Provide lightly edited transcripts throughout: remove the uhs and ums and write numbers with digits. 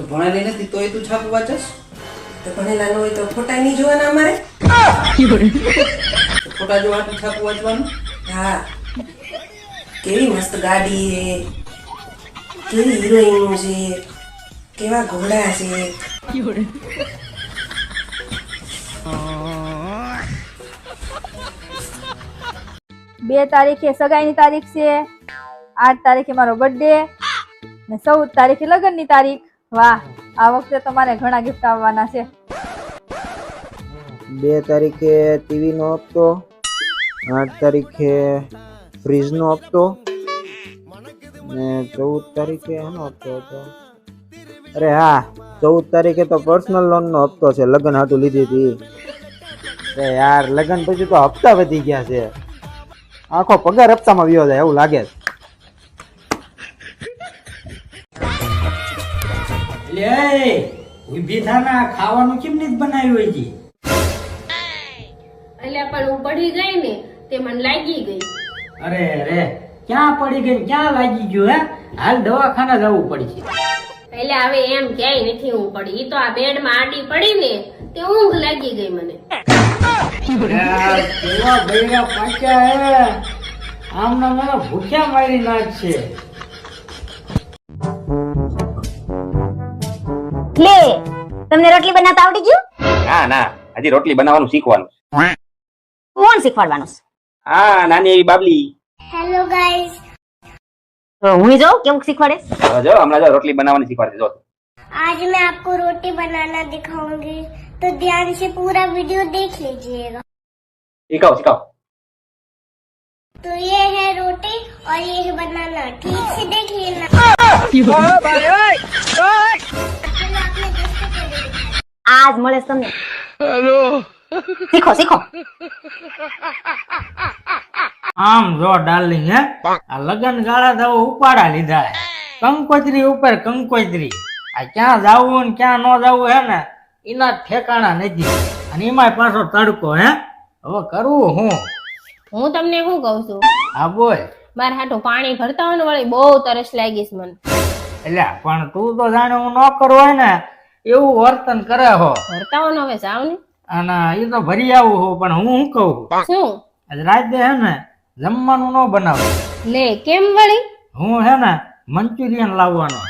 ભણેલી નથી તોય તું છાપું વાંચસ? તો ભણેલા ન હોય તો ફોટા નહીં જોવાના અમારે? ફોટા જોવાનું છાપું વાંચવાનું? હા, કેવી મસ્ત ગાડી છે, કેવી હિરોઈનો છે, કેવા ઘોડા છે. 2 તારીખે સગાઈની તારીખ છે, 8 તારીખે મારો બર્થડે ને 14 તારીખે લગ્નની તારીખ. વાહ, આ વખતે તમારે ઘણા ગિફ્ટ આવવાના છે. 2 તારીખે ટીવી નો હપ્તો, 8 તારીખે ફ્રીજ નો હપ્તો ને 14 તારીખે એનો હપ્તો હતો. અરે હા, 14 તારીખે તો પર્સનલ લોન નો હપ્તો છે, લગ્ન હાટું લીધી હતી. અરે યાર, લગ્ન પછી તો હપ્તા વધી ગયા છે. આખો પગાર હપ્તામાં વ્યો જાય એવું લાગે છે. લે ઊભી થાના, ખાવાનું કેમ નથી બનાવ્યું હોય છે? એટલે પણ હું પડી ગઈ ને તે મને લાગી ગઈ. અરે રે, ક્યાં પડી ગઈ, ક્યાં લાગી ગયું? હે, હાલ દવાખાના જવું પડશે. એટલે હવે એમ ક્યાંય નથી હું પડી, ઈ તો આ બેડમાં આડી પડી ને તે ઊંઘ લાગી ગઈ મને. યાર, કેવા બૈરા પાક્યા હે, આમના મને ભૂખ્યા મારી નાખશે. લે, તમને રોટલી બનાવતા આવડી ગયું? ના ના, હજી રોટલી બનાવવાનું શીખવાનું. કોણ શીખવાડવાનું? હા, નાની એવી બાબલી. Hello guys. તો હું જાઉં કેવું શીખવાડે? જો હમણાં જો રોટલી બનાવવાની શીખવાડે. જો आज मैं आपको रोटी बनाना दिखाऊंगी, तो ध्यान से पूरा वीडियो देख लीजिएगा. सिखाओ सिखाओ. तो ये है रोटी और ये है बनाना, ठीक से देख लेना. આજ મળે છે તમને. શીખો શીખો. આમ જો ડાર્લિંગ, હે આ લગન ગાળા તો ઉપાડા લીધા હે, કંકોત્રી ઉપર કંકોત્રી. આ ક્યાં જાવું ને ક્યાં ન જાવું હે ને એના ઠેકાણા નથી. અને એમાંય પાછો તડકો. હે હવે કરવું હું તમને શું કહું છું, હા બોલ. મારે હાટું પાણી ભરતા હોય ને વળી બહુ તરસ લાગી છે મને. એટલે પણ તું તો જાણે હું ન કરું હોય ને એવું વર્તન કરે હો. ભરતા હોય ને હવે જાવ ને. અને એ તો ભરી આવું હો, પણ હું શું કહું, શું આજ રાતે હે ને જમવાનું ન બનાવું. લે કેમ વળી? હું હે ને મંચુરિયન લાવવાનો,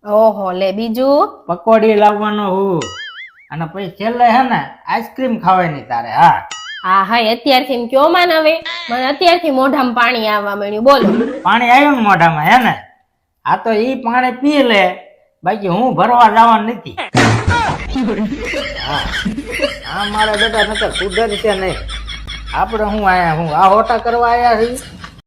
ઓહો લે બીજું પકોડી લાવવાનો હું, અને પછી છેલ્લે હે ને આઈસ્ક્રીમ ખાવાની તારે. હા હા હા, અત્યારથી કયો માન હવે, મને અત્યારથી મોઢામાં પાણી આવવા મળ્યું. બોલો. પાણી આવ્યું ને મોઢામાં? હે ને આ તો ઈ પાણી પી લે, બાકી હું ભરવા જવાનું નથી. હા મારા બેટા નકર સુધરશે નહીં. આપણે હું આયા, હું આ હોટા કરવા આયા છીએ.